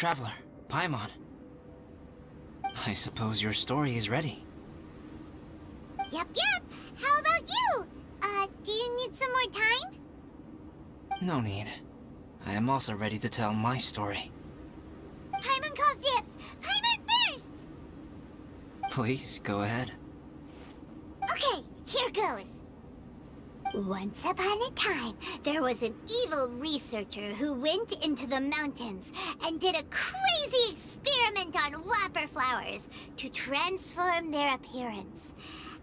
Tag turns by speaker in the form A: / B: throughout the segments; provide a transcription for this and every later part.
A: traveler, Paimon. I suppose your story is ready.
B: Yep. How about you? Do you need some more time?
A: No need. I am also ready to tell my story.
B: Paimon calls dibs! Paimon first!
A: Please, go ahead.
B: Okay, here goes. Once upon a time, there was an evil researcher who went into the mountains and did a crazy experiment on whopper flowers to transform their appearance.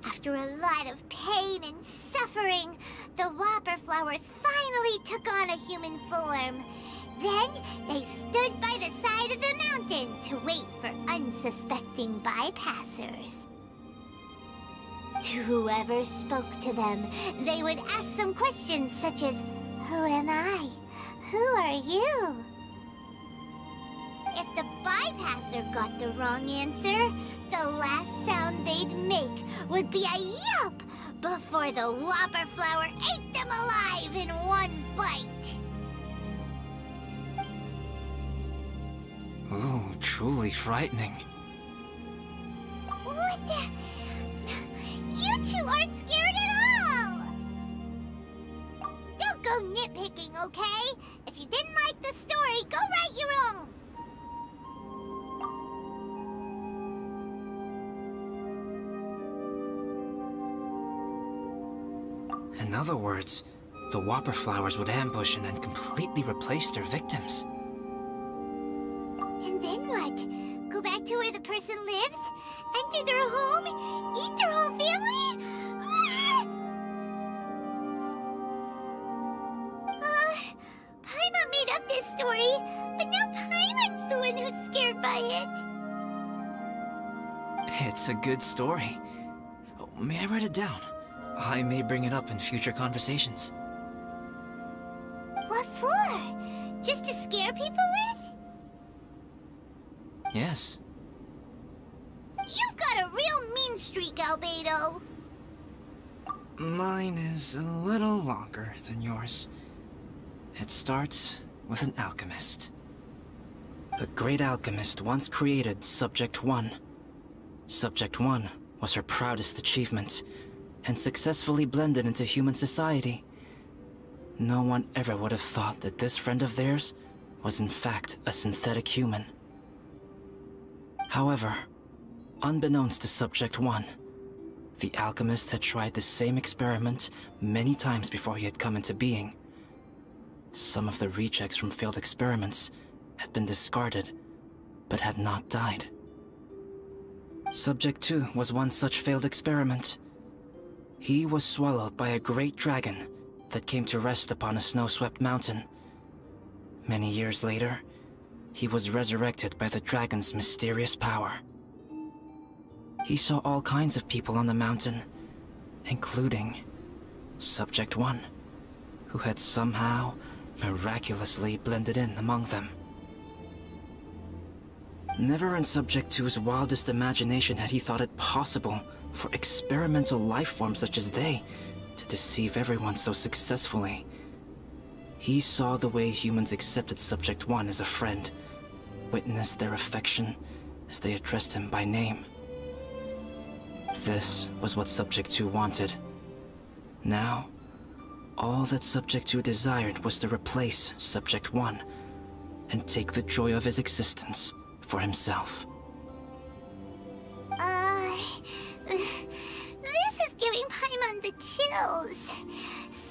B: After a lot of pain and suffering, the whopper flowers finally took on a human form. Then, they stood by the side of the mountain to wait for unsuspecting bypassers. To whoever spoke to them, they would ask some questions such as, "Who am I? Who are you?" If the bypasser got the wrong answer, the last sound they'd make would be a yelp before the whopper flower ate them alive in one bite.
A: Ooh, truly frightening.
B: What the? You two aren't scared at all! Don't go nitpicking, okay? If you didn't like the story, go write your own!
A: In other words, the whopper flowers would ambush and then completely replace their victims.
B: And then what? Go back to where the person lives? Enter their home? Eat their whole family? Paimon made up this story, but now Paimon's the one who's scared by it.
A: It's a good story. Oh, may I write it down? I may bring it up in future conversations.
B: What for? Just to scare people with?
A: Yes.
B: You've got a real mean streak, Albedo.
A: Mine is a little longer than yours. It starts with an alchemist. A great alchemist once created Subject 1. Subject 1 was her proudest achievement, and successfully blended into human society. No one ever would have thought that this friend of theirs was in fact a synthetic human. However, unbeknownst to Subject 1, the alchemist had tried the same experiment many times before he had come into being. Some of the rejects from failed experiments had been discarded, but had not died. Subject 2 was one such failed experiment. He was swallowed by a great dragon that came to rest upon a snow-swept mountain. Many years later, he was resurrected by the dragon's mysterious power. He saw all kinds of people on the mountain, including Subject 1, who had somehow miraculously blended in among them. Never in Subject 2's wildest imagination had he thought it possible for experimental life forms such as they to deceive everyone so successfully. He saw the way humans accepted Subject 1 as a friend, witnessed their affection as they addressed him by name. This was what Subject 2 wanted. Now, all that Subject 2 desired was to replace Subject 1 and take the joy of his existence for himself.
B: This is giving Paimon the chills.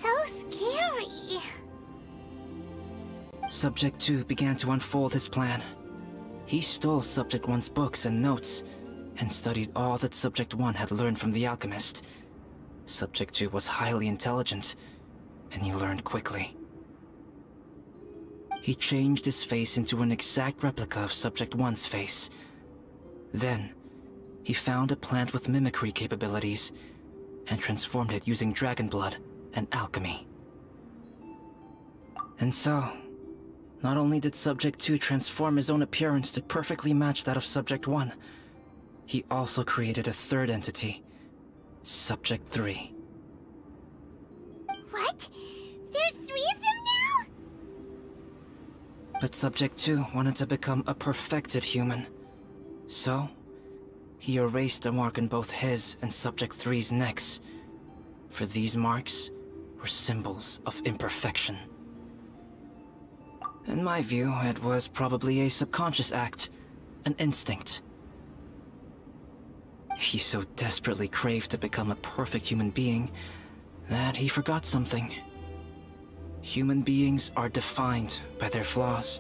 B: So scary.
A: Subject 2 began to unfold his plan. He stole Subject 1's books and notes, and studied all that Subject 1 had learned from the alchemist. Subject 2 was highly intelligent, and he learned quickly. He changed his face into an exact replica of Subject 1's face. Then, he found a plant with mimicry capabilities, and transformed it using dragon blood and alchemy. And so, not only did Subject 2 transform his own appearance to perfectly match that of Subject 1, he also created a third entity, Subject 3.
B: What? There's 3 of them
A: But Subject 2 wanted to become a perfected human. So, he erased a mark in both his and Subject 3's necks. For these marks were symbols of imperfection. In my view, it was probably a subconscious act, an instinct. He so desperately craved to become a perfect human being that he forgot something. Human beings are defined by their flaws.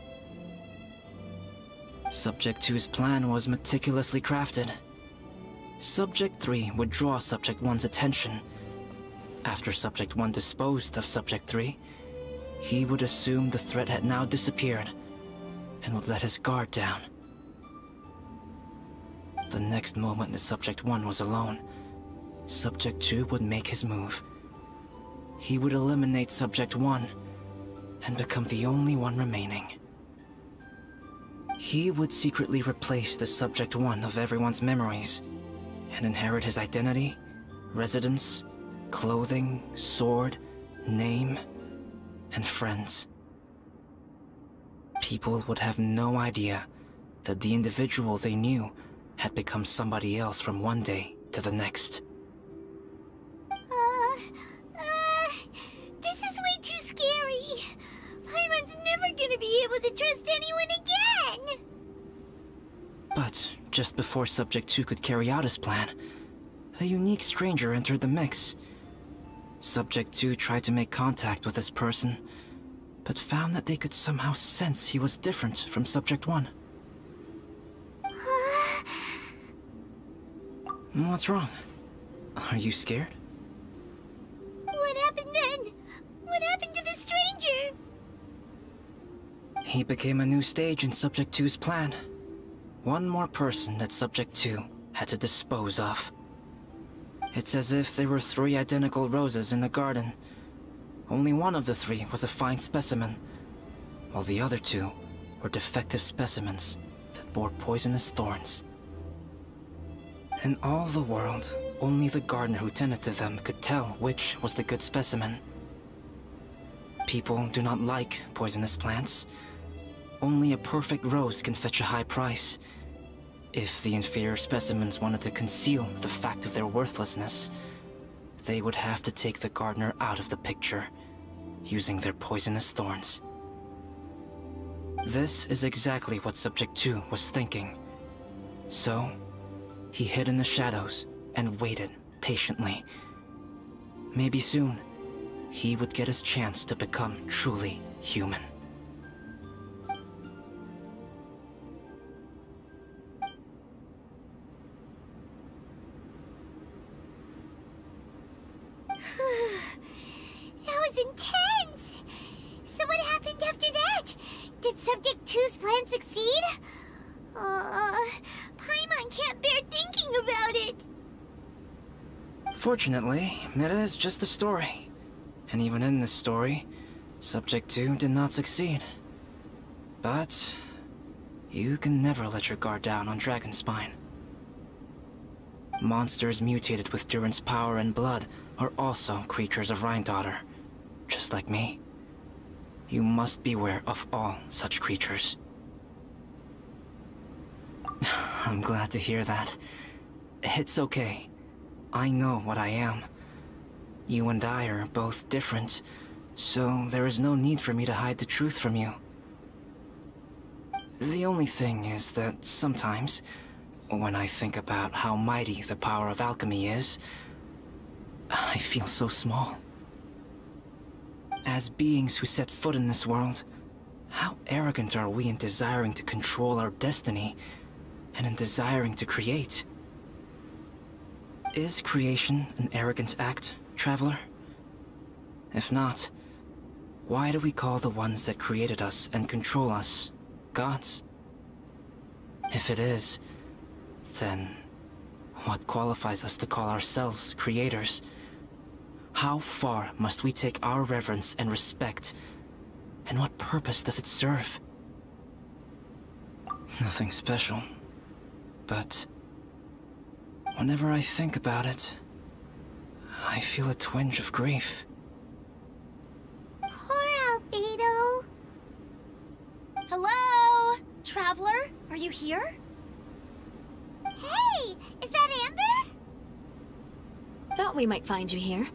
A: Subject 2's plan was meticulously crafted. Subject 3 would draw Subject 1's attention. After Subject 1 disposed of Subject 3, he would assume the threat had now disappeared and would let his guard down. The next moment that Subject 1 was alone, Subject 2 would make his move. He would eliminate Subject 1 and become the only one remaining. He would secretly replace the Subject 1 of everyone's memories and inherit his identity, residence, clothing, sword, name, and friends. People would have no idea that the individual they knew had become somebody else from one day to the next.
B: This is way too scary. Paimons never gonna be able to trust anyone again!
A: But just before Subject 2 could carry out his plan, a unique stranger entered the mix. Subject 2 tried to make contact with this person, but found that they could somehow sense he was different from Subject 1. What's wrong? Are you scared?
B: What happened then? What happened to the stranger?
A: He became a new stage in Subject 2's plan. One more person that Subject 2 had to dispose of. It's as if there were 3 identical roses in a garden. Only one of the 3 was a fine specimen, while the other 2 were defective specimens that bore poisonous thorns. In all the world, only the gardener who tended to them could tell which was the good specimen. People do not like poisonous plants. Only a perfect rose can fetch a high price. If the inferior specimens wanted to conceal the fact of their worthlessness, they would have to take the gardener out of the picture, using their poisonous thorns. This is exactly what Subject 2 was thinking. So, he hid in the shadows and waited patiently. Maybe soon, he would get his chance to become truly human.
B: That was intense! So what happened after that? Did Subject 2's plan succeed? Paimon can't bear thinking about it!
A: Fortunately, it is just a story. And even in this story, Subject 2 did not succeed. But you can never let your guard down on Dragonspine. Monsters mutated with Durin's power and blood are also creatures of Rhine-Daughter, just like me. You must beware of all such creatures. I'm glad to hear that. It's okay. I know what I am. You and I are both different, so there is no need for me to hide the truth from you. The only thing is that sometimes, when I think about how mighty the power of alchemy is, I feel so small. As beings who set foot in this world, how arrogant are we in desiring to control our destiny, and in desiring to create? Is creation an arrogant act, Traveler? If not, why do we call the ones that created us and control us gods? If it is, then what qualifies us to call ourselves creators? How far must we take our reverence and respect, and what purpose does it serve? Nothing special, but whenever I think about it, I feel a twinge of grief.
B: Poor Albedo.
C: you here?
B: Hey, is that Amber?
C: Thought we might find you here.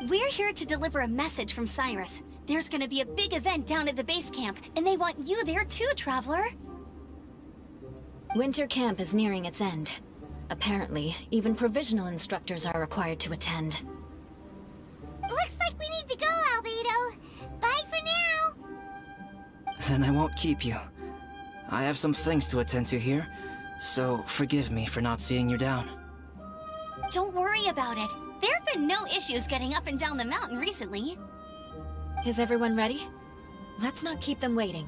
C: We're here to deliver a message from Cyrus. There's gonna be a big event down at the base camp, and they want you there too, Traveler. Winter camp is nearing its end. Apparently, even provisional instructors are required to attend.
B: Looks like we need to go, Albedo. Bye for now.
A: Then I won't keep you. I have some things to attend to here, so forgive me for not seeing you down.
C: Don't worry about it. There have been no issues getting up and down the mountain recently. Is everyone ready? Let's not keep them waiting.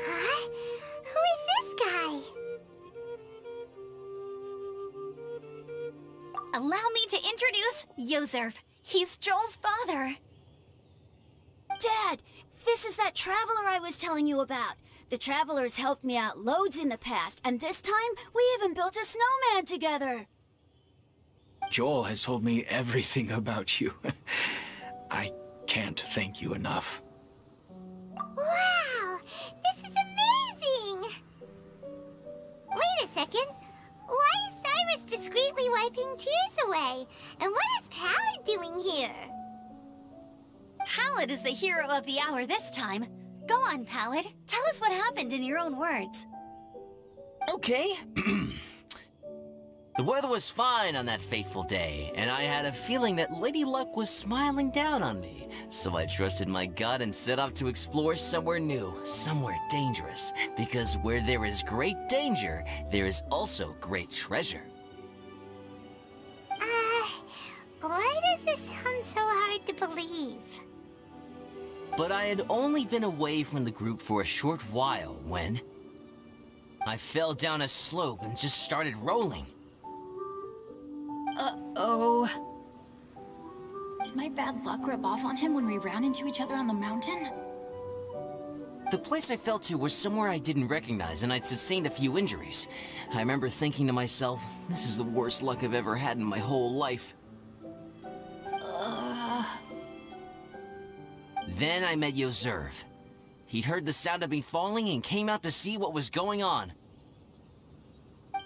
B: Huh? Who is this guy?
C: Allow me to introduce Yozerv. He's Joel's father.
D: Dad, this is that traveler I was telling you about. The traveler's helped me out loads in the past, and this time we even built a snowman together.
E: Joel has told me everything about you. I can't thank you enough.
B: Wow, this is amazing! Wait a second. Why is Cyrus discreetly wiping tears away? And what is Pallid doing here?
C: Pallid is the hero of the hour this time. Go on, Pallid. Tell us what happened in your own words.
F: Okay. The weather was fine on that fateful day, and I had a feeling that Lady Luck was smiling down on me. So I trusted my gut and set off to explore somewhere new, somewhere dangerous. Because where there is great danger, there is also great treasure.
B: Why does this sound so hard to believe?
F: But I had only been away from the group for a short while when I fell down a slope and just started rolling.
D: Uh-oh. Did my bad luck rub off on him when we ran into each other on the mountain?
F: The place I fell to was somewhere I didn't recognize, and I'd sustained a few injuries. I remember thinking to myself, this is the worst luck I've ever had in my whole life. Then I met Yozerv. He'd heard the sound of me falling and came out to see what was going on.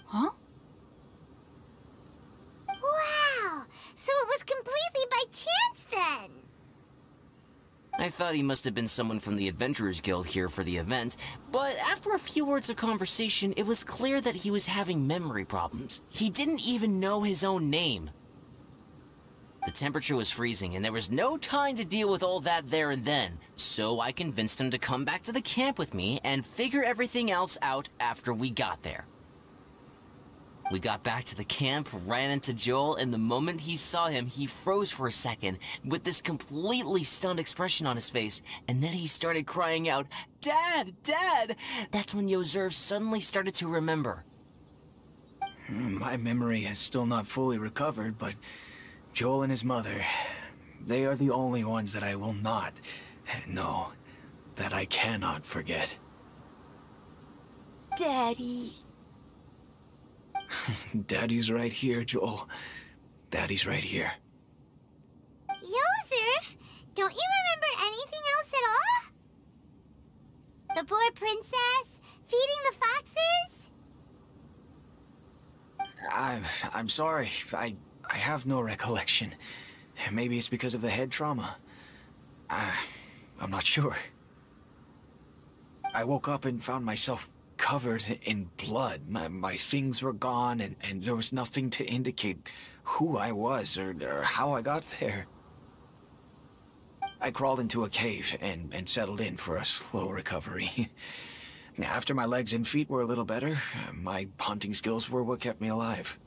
D: Huh?
B: Wow, so it was completely by chance then.
F: I thought he must have been someone from the Adventurers Guild here for the event, but after a few words of conversation, it was clear that he was having memory problems. He didn't even know his own name. The temperature was freezing, and there was no time to deal with all that there and then, so I convinced him to come back to the camp with me and figure everything else out after we got there. We got back to the camp, ran into Joel, and the moment he saw him, he froze for a second, with this completely stunned expression on his face, and then he started crying out, "Dad! Dad!" That's when Yozerv suddenly started to remember.
E: My memory has still not fully recovered, but Joel and his mother, they are the only ones that I will not, no, that I cannot forget.
D: Daddy.
E: Daddy's right here, Joel. Daddy's right here.
B: Yozerv, don't you remember anything else at all? The poor princess, feeding the foxes?
E: I'm sorry. I have no recollection. Maybe it's because of the head trauma. I'm not sure. I woke up and found myself covered in blood. My things were gone, and there was nothing to indicate who I was or how I got there. I crawled into a cave and settled in for a slow recovery. After my legs and feet were a little better, my hunting skills were what kept me alive.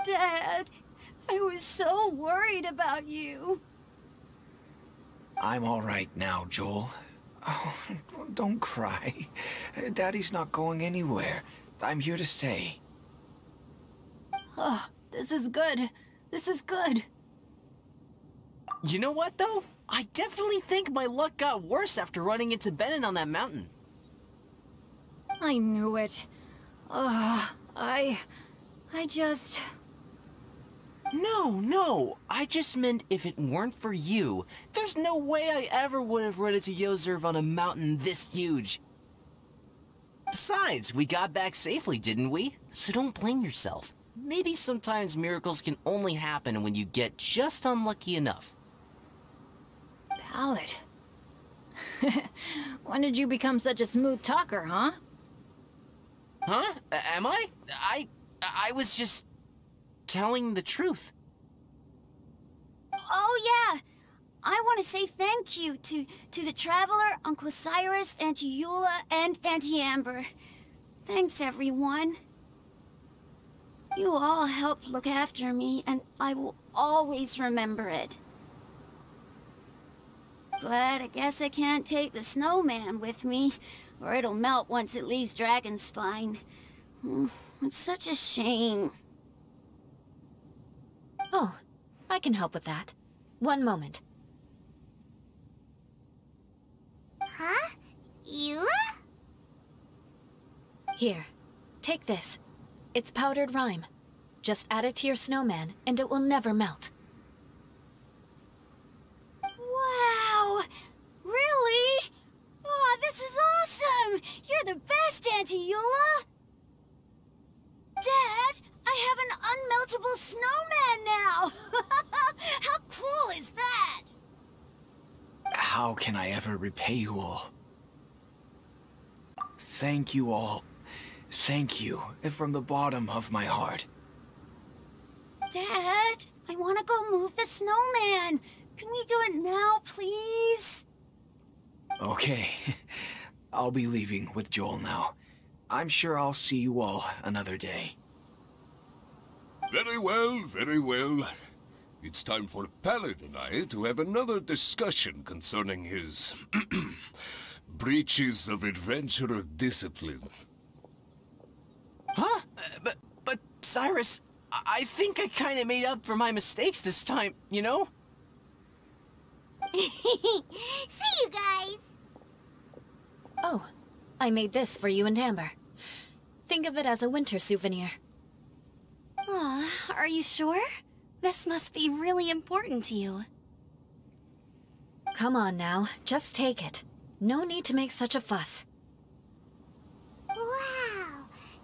D: Dad, I was so worried about you.
E: I'm all right now, Joel. Oh, don't cry. Daddy's not going anywhere. I'm here to stay.
D: Oh, this is good. This is good.
F: You know what, though? I definitely think my luck got worse after running into Benin on that mountain.
D: I knew it. I just...
F: No. I just meant if it weren't for you, there's no way I ever would have run into Yozerv on a mountain this huge. Besides, we got back safely, didn't we? So don't blame yourself. Maybe sometimes miracles can only happen when you get just unlucky enough.
D: Ballad. When did you become such a smooth talker, huh?
F: Huh? Am I? I was just telling the truth.
D: Oh, yeah. I want to say thank you to the Traveler, Uncle Cyrus, Auntie Eula, and Auntie Amber. Thanks, everyone. You all helped look after me, and I will always remember it. But I guess I can't take the snowman with me, or it'll melt once it leaves Dragonspine. It's such a shame.
C: Oh, I can help with that. One moment.
B: Huh? Eula?
C: Here, take this. It's powdered rime. Just add it to your snowman, and it will never melt.
D: Wow! Really? Oh, this is awesome! You're the best, Auntie Eula! Dad, I have an unmeltable snowman now! How cool is that?
E: How can I ever repay you all? Thank you all. Thank you, from the bottom of my heart.
D: Dad, I want to go move the snowman. Can we do it now, please?
E: Okay. I'll be leaving with Joel now. I'm sure I'll see you all another day.
G: Very well, very well. It's time for Pallid and I to have another discussion concerning his breaches of adventurer discipline.
F: Huh? But Cyrus, I think I kind of made up for my mistakes this time, you know?
B: See you guys!
C: Oh, I made this for you and Amber. Think of it as a winter souvenir. Aw, are you sure? This must be really important to you. Come on now, just take it. No need to make such a fuss.
B: Wow!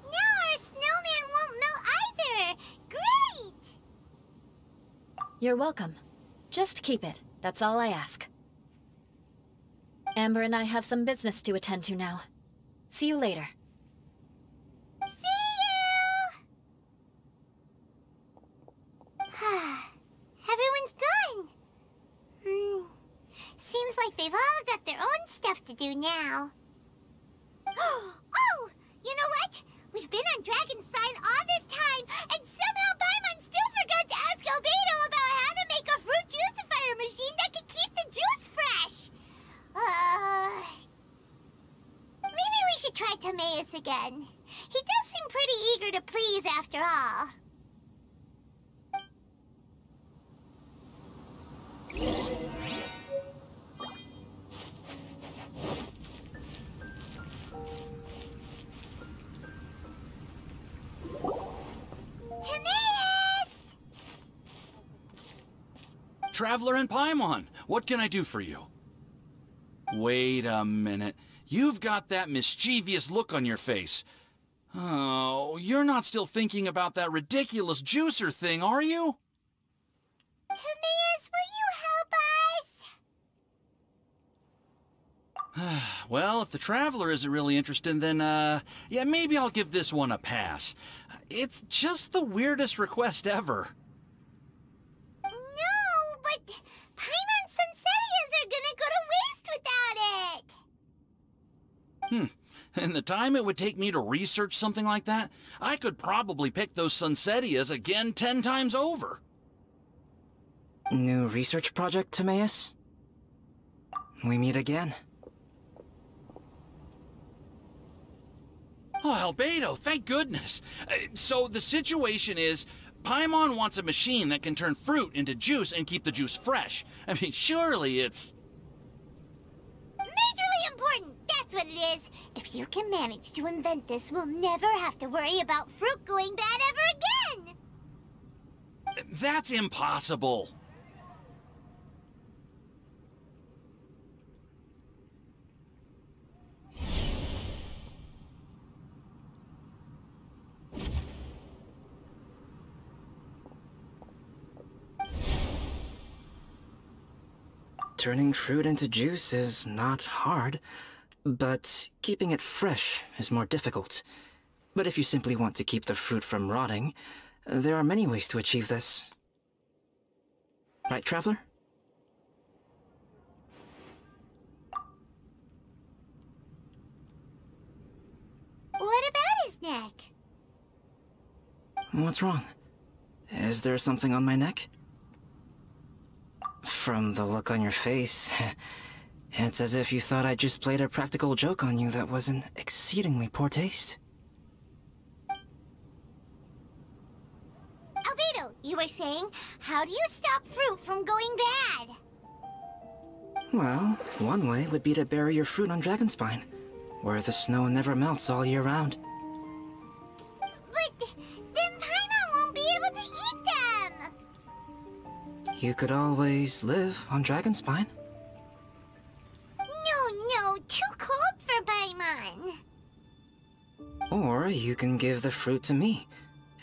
B: Now our snowman won't melt either! Great!
C: You're welcome. Just keep it. That's all I ask. Amber and I have some business to attend to now. See you later.
B: Everyone's gone. Seems like they've all got their own stuff to do now. Oh! You know what? We've been on Dragonspine all this time, and somehow Paimon still forgot to ask Albedo about how to make a fruit juicifier machine that can keep the juice fresh. Maybe we should try Timaeus again. He does seem pretty eager to please after all.
H: Traveler and Paimon, what can I do for you? Wait a minute. You've got that mischievous look on your face. Oh, you're not still thinking about that ridiculous juicer thing, are you?
B: Timaeus, will you help us?
H: Well, if the Traveler isn't really interested, then, yeah, maybe I'll give this one a pass. It's just the weirdest request ever.
B: No, but Paimon's Sunsetias are gonna go to waste without it!
H: And the time it would take me to research something like that, I could probably pick those Sunsetias again 10 times over.
A: New research project, Timaeus? We meet again.
H: Oh, Albedo, thank goodness. So the situation is, Paimon wants a machine that can turn fruit into juice and keep the juice fresh. I mean, surely it's...
B: Majorly important, that's what it is. If you can manage to invent this, we'll never have to worry about fruit going bad ever again!
H: That's impossible.
A: Turning fruit into juice is not hard, but keeping it fresh is more difficult. But if you simply want to keep the fruit from rotting, there are many ways to achieve this. Right, Traveler?
B: What about his neck?
A: What's wrong? Is there something on my neck? From the look on your face, it's as if you thought I just played a practical joke on you that was in exceedingly poor taste.
B: Albedo, you were saying, how do you stop fruit from going bad?
A: Well, one way would be to bury your fruit on Dragonspine, where the snow never melts all year round.
B: But then Paimon won't be able to eat them!
A: You could always live on Dragonspine.
B: No, too cold for Paimon.
A: Or you can give the fruit to me,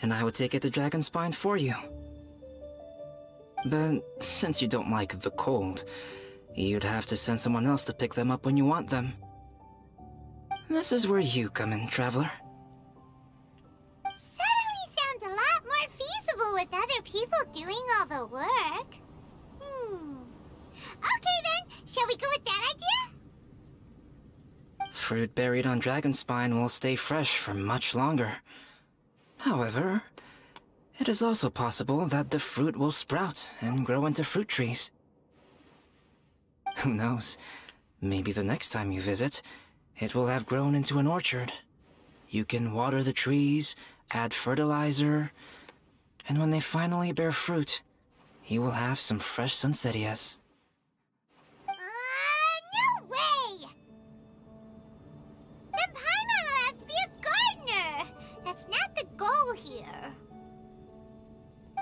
A: and I would take it to Dragonspine for you. But since you don't like the cold, you'd have to send someone else to pick them up when you want them. This is where you come in, Traveler.
B: Suddenly sounds a lot more feasible with other people doing all the work. Okay then, shall we go with that idea?
A: Fruit buried on Dragonspine will stay fresh for much longer. However, it is also possible that the fruit will sprout and grow into fruit trees. Who knows? Maybe the next time you visit, it will have grown into an orchard. You can water the trees, add fertilizer, and when they finally bear fruit, you will have some fresh sunsettias.
B: No way! Then Paimon will have to be a gardener! That's not the goal here.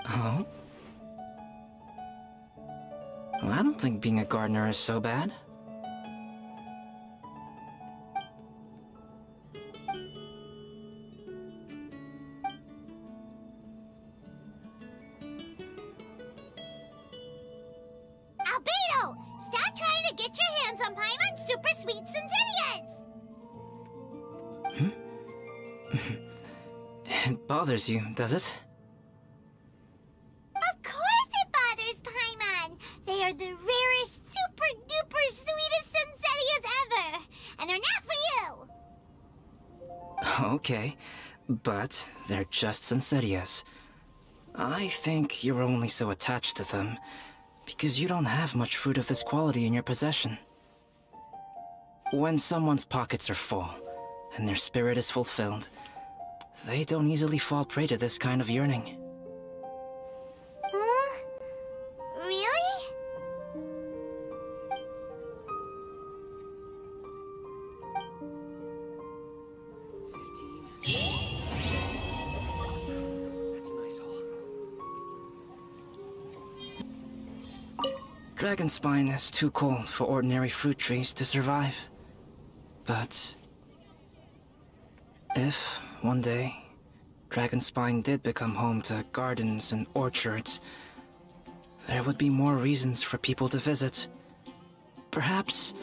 A: Oh? Well, I don't think being a gardener is so bad.
B: Albedo! Stop trying to get your hands on Paimon's super sweet Sensitias!
A: It bothers you, does it?
B: Of course it bothers Paimon! They are the rarest, super-duper sweetest Sensitias ever! And they're not for you!
A: Okay, but they're just Sensitias. I think you're only so attached to them because you don't have much fruit of this quality in your possession. When someone's pockets are full and their spirit is fulfilled, they don't easily fall prey to this kind of yearning.
B: Really?
E: That's a nice haul.
A: Dragonspine is too cold for ordinary fruit trees to survive. But if, one day, Dragonspine did become home to gardens and orchards, there would be more reasons for people to visit. Perhaps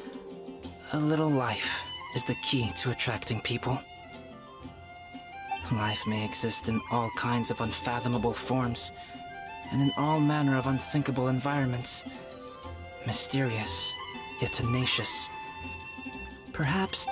A: a little life is the key to attracting people. Life may exist in all kinds of unfathomable forms, and in all manner of unthinkable environments. Mysterious, yet tenacious. Perhaps